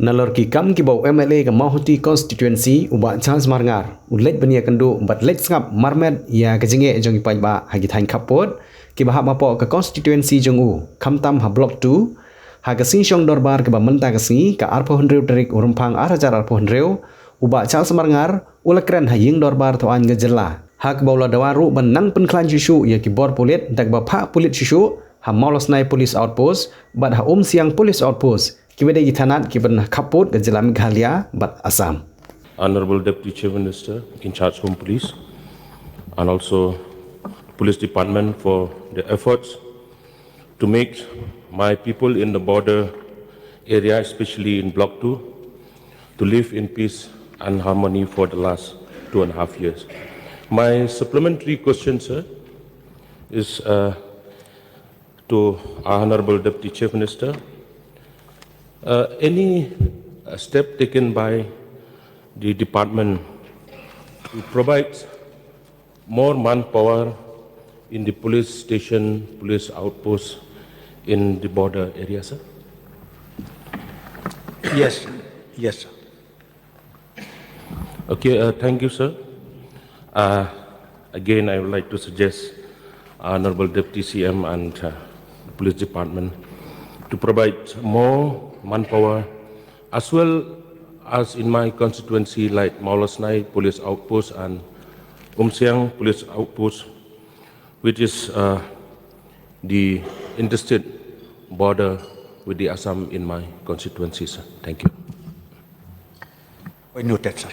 Nalor ki kam ki bau MLA ke Mahuti constituency uba Charles Marngar ulet benia kendu bat lek ngap marmet ya kejenge jong ipai ba hagi thain khapot ki ba mapo ke constituency jong u khamtam ha block 2 ha ke sing shong dorbar ke ba menta ke si ka arpo hendreu tarik urumpang arajar arpo hendreu uba Charles Marngar ulakren ha ying dorbar to an gejela ha ke baula dawaru benang penklan susu ya ki bor polit dak ba pha polit susu ha molos nai police outpost bat ha siang police outpost Kibede Gitanat given Kaput, the Jalam Galia, but Assam. Honorable Deputy Chief Minister in charge Home Police and also Police Department for the efforts to make my people in the border area, especially in Block 2, to live in peace and harmony for the last 2.5 years. My supplementary question, sir, is to our Honorable Deputy Chief Minister. Any step taken by the department to provide more manpower in the police station, police outposts in the border area, sir? Yes, yes, sir. Okay, thank you, sir. Again, I would like to suggest Honorable Deputy CM and the Police Department to provide more manpower, as well as in my constituency like Maulasnai Police Outpost and Siang Police Outpost, which is the interstate border with the Assam in my constituency, sir. Thank you. Noted, sir.